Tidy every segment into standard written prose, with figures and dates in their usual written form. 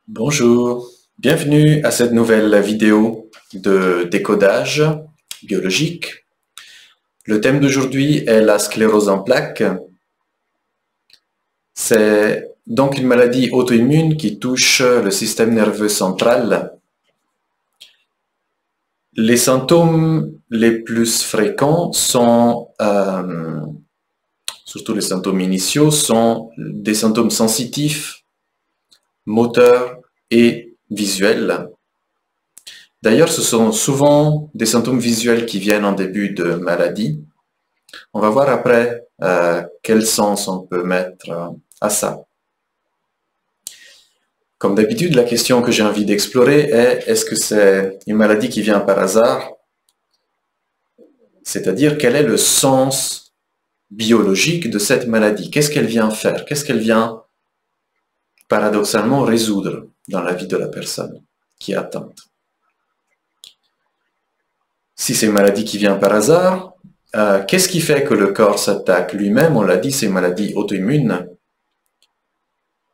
Bonjour, bienvenue à cette nouvelle vidéo de décodage biologique. Le thème d'aujourd'hui est la sclérose en plaques. C'est donc une maladie auto-immune qui touche le système nerveux central. Les symptômes les plus fréquents sont, surtout les symptômes initiaux, sont des symptômes sensitifs, moteurs et visuels. D'ailleurs, ce sont souvent des symptômes visuels qui viennent en début de maladie. On va voir après quel sens on peut mettre à ça. Comme d'habitude, la question que j'ai envie d'explorer est: est-ce que c'est une maladie qui vient par hasard? C'est-à-dire, quel est le sens biologique de cette maladie? Qu'est-ce qu'elle vient faire? Qu'est-ce qu'elle vient paradoxalement résoudre dans la vie de la personne qui est atteinte? Si c'est une maladie qui vient par hasard, qu'est-ce qui fait que le corps s'attaque lui-même? On l'a dit, c'est une maladie auto-immune.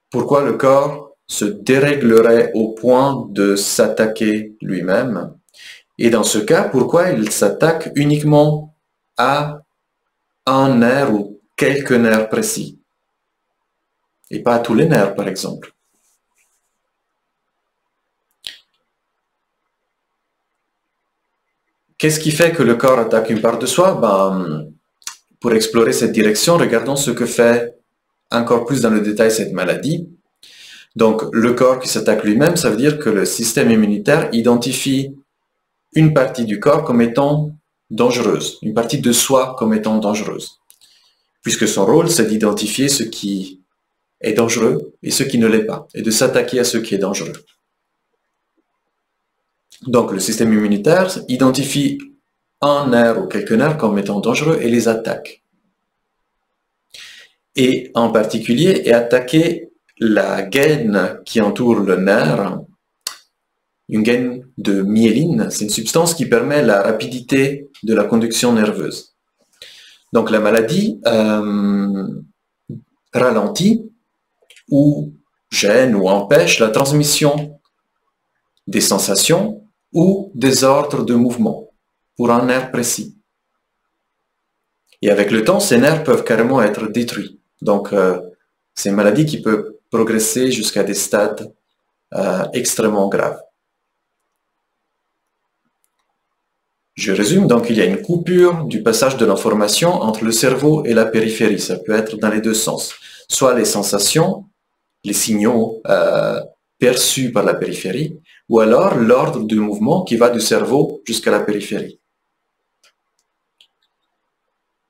Pourquoi le corps se déréglerait au point de s'attaquer lui-même? Et dans ce cas, pourquoi il s'attaque uniquement à un nerf ou quelques nerfs précis? Et pas à tous les nerfs, par exemple. Qu'est-ce qui fait que le corps attaque une part de soi? Pour explorer cette direction, regardons ce que fait encore plus dans le détail cette maladie. Donc, le corps qui s'attaque lui-même, ça veut dire que le système immunitaire identifie une partie du corps comme étant dangereuse, une partie de soi comme étant dangereuse. Puisque son rôle, c'est d'identifier ce qui est dangereux et ce qui ne l'est pas, et de s'attaquer à ce qui est dangereux. Donc, le système immunitaire identifie un nerf ou quelques nerfs comme étant dangereux et les attaque. Et en particulier, est attaquer la gaine qui entoure le nerf, une gaine de myéline. C'est une substance qui permet la rapidité de la conduction nerveuse. Donc, la maladie ralentit ou gêne ou empêche la transmission des sensations ou des ordres de mouvement pour un nerf précis. Et avec le temps, ces nerfs peuvent carrément être détruits. Donc, c'est une maladie qui peut progresser jusqu'à des stades extrêmement graves. Je résume, donc il y a une coupure du passage de l'information entre le cerveau et la périphérie. Ça peut être dans les deux sens. Soit les sensations, les signaux perçus par la périphérie, ou alors l'ordre du mouvement qui va du cerveau jusqu'à la périphérie.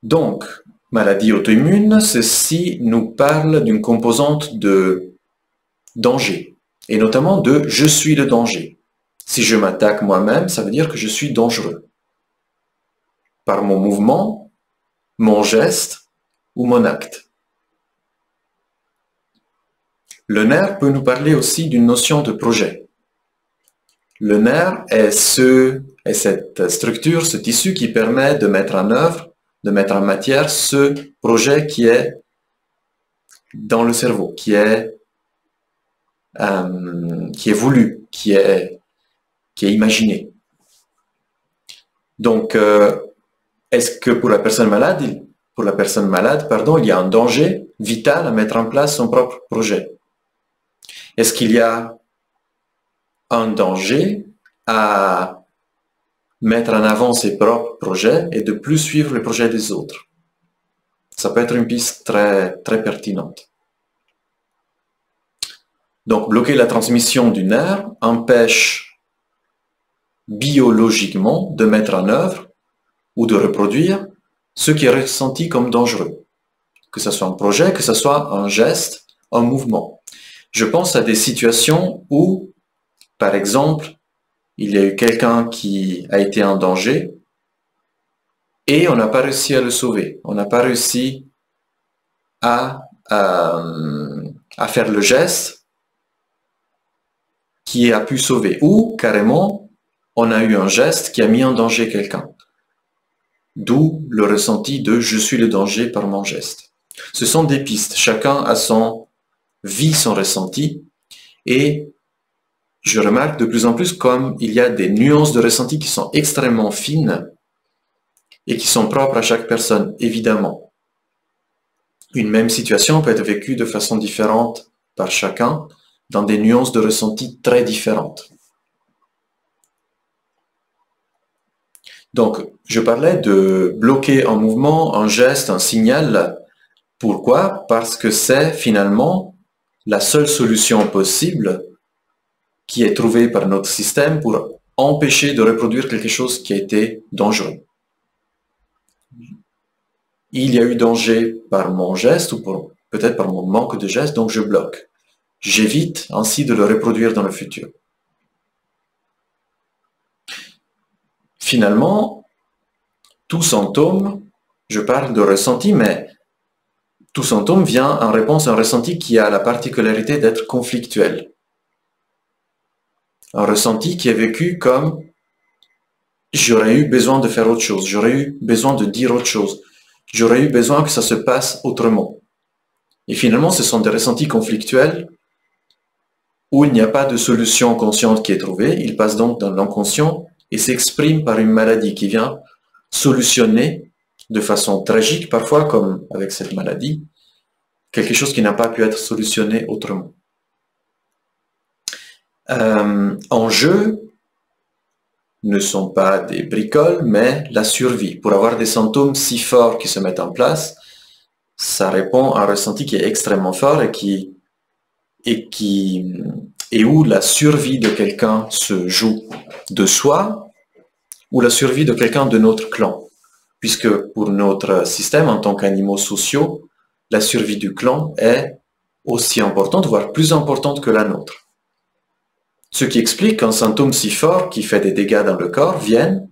Donc, maladie auto-immune, ceci nous parle d'une composante de danger, et notamment de « je suis le danger ». Si je m'attaque moi-même, ça veut dire que je suis dangereux. Par mon mouvement, mon geste ou mon acte. Le nerf peut nous parler aussi d'une notion de projet. Le nerf est cette structure, ce tissu qui permet de mettre en œuvre, de mettre en matière ce projet qui est dans le cerveau, qui est voulu, qui est imaginé. Donc, est-ce que pour la personne malade, il y a un danger vital à mettre en place son propre projet? Est-ce qu'il y a un danger à mettre en avant ses propres projets et de plus suivre les projets des autres? Ça peut être une piste très, très pertinente. Donc, bloquer la transmission du nerf empêche biologiquement de mettre en œuvre ou de reproduire ce qui est ressenti comme dangereux. Que ce soit un projet, que ce soit un geste, un mouvement. Je pense à des situations où, par exemple, il y a eu quelqu'un qui a été en danger et on n'a pas réussi à le sauver. On n'a pas réussi à faire le geste qui a pu sauver. Ou, carrément, on a eu un geste qui a mis en danger quelqu'un. D'où le ressenti de « je suis le danger par mon geste ». Ce sont des pistes. Chacun a vit son ressenti et je remarque de plus en plus comme il y a des nuances de ressenti qui sont extrêmement fines et qui sont propres à chaque personne, évidemment. Une même situation peut être vécue de façon différente par chacun, dans des nuances de ressenti très différentes. Donc, je parlais de bloquer un mouvement, un geste, un signal. Pourquoi? Parce que c'est finalement la seule solution possible qui est trouvée par notre système pour empêcher de reproduire quelque chose qui a été dangereux. Il y a eu danger par mon geste ou peut-être par mon manque de geste, donc je bloque. J'évite ainsi de le reproduire dans le futur. Finalement, tout symptôme, je parle de ressenti, mais tout symptôme vient en réponse à un ressenti qui a la particularité d'être conflictuel. Un ressenti qui est vécu comme j'aurais eu besoin de faire autre chose, j'aurais eu besoin de dire autre chose, j'aurais eu besoin que ça se passe autrement. Et finalement, ce sont des ressentis conflictuels où il n'y a pas de solution consciente qui est trouvée, ils passent donc dans l'inconscient et s'expriment par une maladie qui vient solutionner de façon tragique, parfois comme avec cette maladie, quelque chose qui n'a pas pu être solutionné autrement. En jeu ne sont pas des bricoles, mais la survie. Pour avoir des symptômes si forts qui se mettent en place, ça répond à un ressenti qui est extrêmement fort et où la survie de quelqu'un se joue de soi ou la survie de quelqu'un de notre clan. Puisque pour notre système, en tant qu'animaux sociaux, la survie du clan est aussi importante, voire plus importante que la nôtre. Ce qui explique qu'un symptôme si fort qui fait des dégâts dans le corps vienne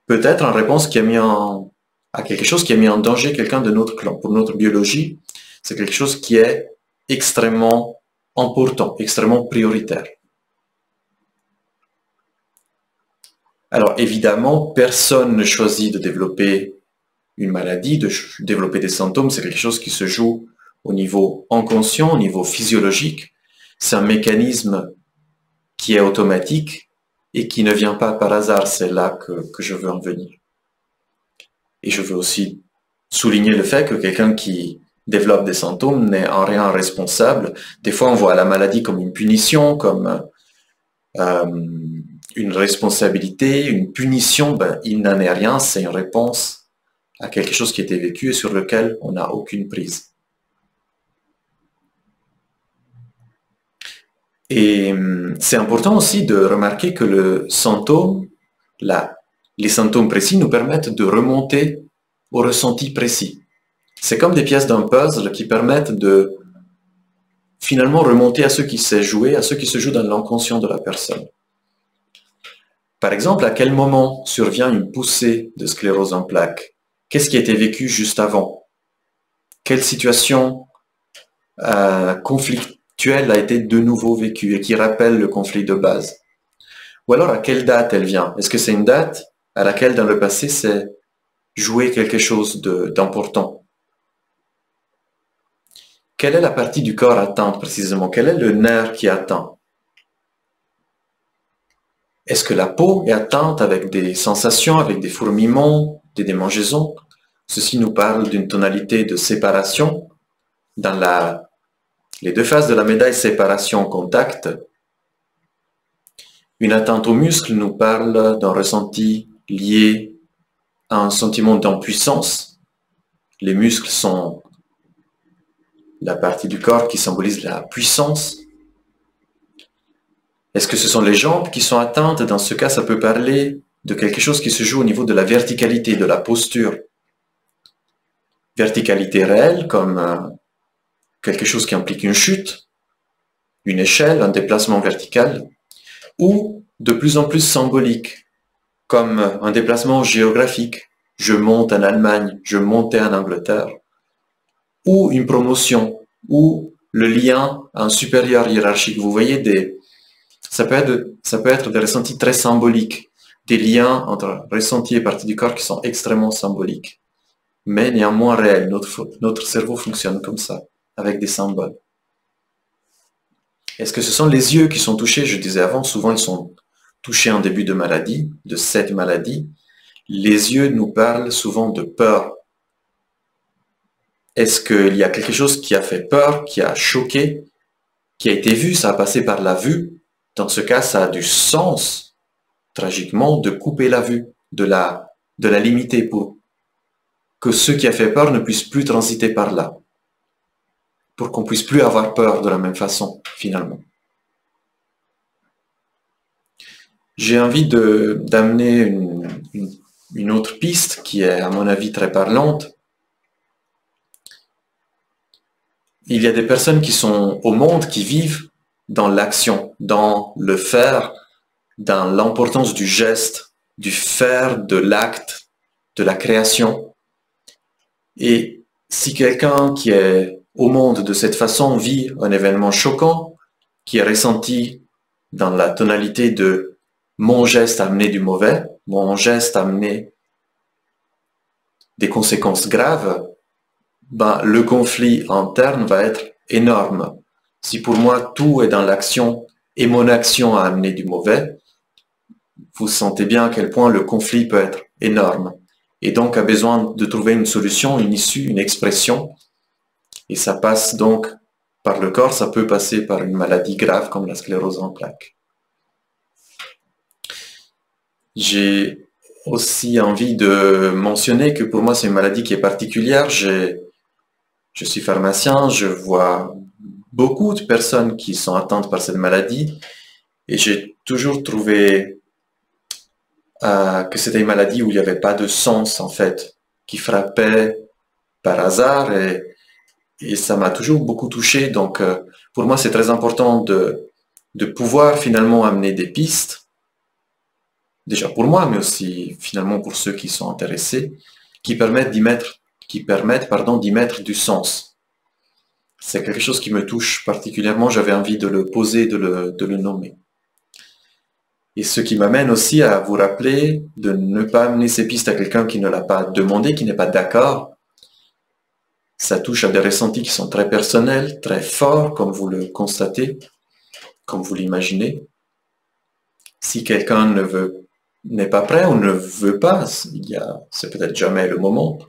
peut-être en réponse à quelque chose qui a mis en danger quelqu'un de notre clan. Pour notre biologie, c'est quelque chose qui est extrêmement important, extrêmement prioritaire. Alors évidemment, personne ne choisit de développer une maladie, de développer des symptômes, c'est quelque chose qui se joue au niveau inconscient, au niveau physiologique. C'est un mécanisme qui est automatique et qui ne vient pas par hasard, c'est là que je veux en venir. Et je veux aussi souligner le fait que quelqu'un qui développe des symptômes n'est en rien responsable. Des fois, on voit la maladie comme une punition, comme une responsabilité, une punition. Ben, il n'en est rien, c'est une réponse à quelque chose qui a été vécu et sur lequel on n'a aucune prise. Et c'est important aussi de remarquer que les symptômes précis nous permettent de remonter au ressenti précis. C'est comme des pièces d'un puzzle qui permettent de finalement remonter à ce qui s'est joué, à ce qui se joue dans l'inconscient de la personne. Par exemple, à quel moment survient une poussée de sclérose en plaques? Qu'est-ce qui a été vécu juste avant? Quelle situation conflictuelle a été de nouveau vécue et qui rappelle le conflit de base? Ou alors à quelle date elle vient? Est-ce que c'est une date à laquelle dans le passé s'est joué quelque chose d'important? Quelle est la partie du corps atteinte précisément? Quel est le nerf qui est atteint? Est-ce que la peau est atteinte avec des sensations, avec des fourmillements, des démangeaisons? Ceci nous parle d'une tonalité de séparation. Dans les deux faces de la médaille séparation-contact, une atteinte aux muscles nous parle d'un ressenti lié à un sentiment d'impuissance. Les muscles sont la partie du corps qui symbolise la puissance. Est-ce que ce sont les jambes qui sont atteintes? Dans ce cas, ça peut parler de quelque chose qui se joue au niveau de la verticalité, de la posture. Verticalité réelle, comme quelque chose qui implique une chute, une échelle, un déplacement vertical, ou de plus en plus symbolique, comme un déplacement géographique. Je monte en Allemagne, je montais en Angleterre. Ou une promotion, ou le lien à un supérieur hiérarchique. Vous voyez, ça peut être des ressentis très symboliques, des liens entre ressentis et parties du corps qui sont extrêmement symboliques, mais néanmoins réels. Notre cerveau fonctionne comme ça, avec des symboles. Est-ce que ce sont les yeux qui sont touchés? Je disais avant, souvent ils sont touchés en début de maladie, de cette maladie. Les yeux nous parlent souvent de peur. Est-ce qu'il y a quelque chose qui a fait peur, qui a choqué, qui a été vu, ça a passé par la vue? Dans ce cas, ça a du sens, tragiquement, de couper la vue, de la limiter pour que ce qui a fait peur ne puisse plus transiter par là. Pour qu'on puisse plus avoir peur de la même façon, finalement. J'ai envie d'amener une autre piste qui est, à mon avis, très parlante. Il y a des personnes qui sont au monde, qui vivent dans l'action, dans le faire, dans l'importance du geste, du faire, de l'acte, de la création. Et si quelqu'un qui est au monde de cette façon vit un événement choquant, qui est ressenti dans la tonalité de mon geste a amené du mauvais, mon geste a amené des conséquences graves, ben, le conflit interne va être énorme. Si pour moi tout est dans l'action et mon action a amené du mauvais, vous sentez bien à quel point le conflit peut être énorme. Et donc a besoin de trouver une solution, une issue, une expression. Et ça passe donc par le corps, ça peut passer par une maladie grave comme la sclérose en plaques. J'ai aussi envie de mentionner que pour moi c'est une maladie qui est particulière. Je suis pharmacien, je vois beaucoup de personnes qui sont atteintes par cette maladie et j'ai toujours trouvé que c'était une maladie où il n'y avait pas de sens en fait, qui frappait par hasard et ça m'a toujours beaucoup touché. Donc pour moi c'est très important de pouvoir finalement amener des pistes, déjà pour moi mais aussi finalement pour ceux qui sont intéressés, qui permettent d'y mettre du sens. C'est quelque chose qui me touche particulièrement, j'avais envie de le poser, de le nommer. Et ce qui m'amène aussi à vous rappeler de ne pas amener ces pistes à quelqu'un qui ne l'a pas demandé, qui n'est pas d'accord. Ça touche à des ressentis qui sont très personnels, très forts, comme vous le constatez, comme vous l'imaginez. Si quelqu'un n'est pas prêt ou ne veut pas, c'est peut-être jamais le moment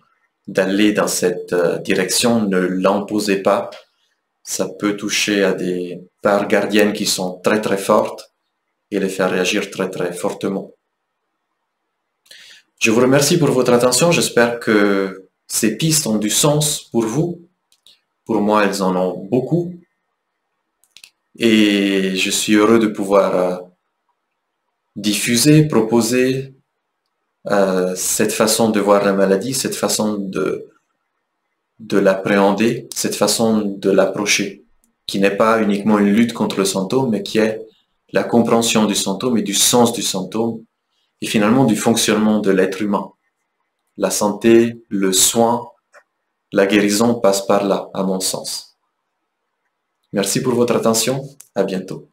d'aller dans cette direction, ne l'imposez pas. Ça peut toucher à des parts gardiennes qui sont très très fortes et les faire réagir très très fortement. Je vous remercie pour votre attention, j'espère que ces pistes ont du sens pour vous. Pour moi, elles en ont beaucoup. Et je suis heureux de pouvoir diffuser, proposer cette façon de voir la maladie, cette façon de l'appréhender, cette façon de l'approcher, qui n'est pas uniquement une lutte contre le symptôme, mais qui est la compréhension du symptôme et du sens du symptôme, et finalement du fonctionnement de l'être humain. La santé, le soin, la guérison passe par là, à mon sens. Merci pour votre attention, à bientôt.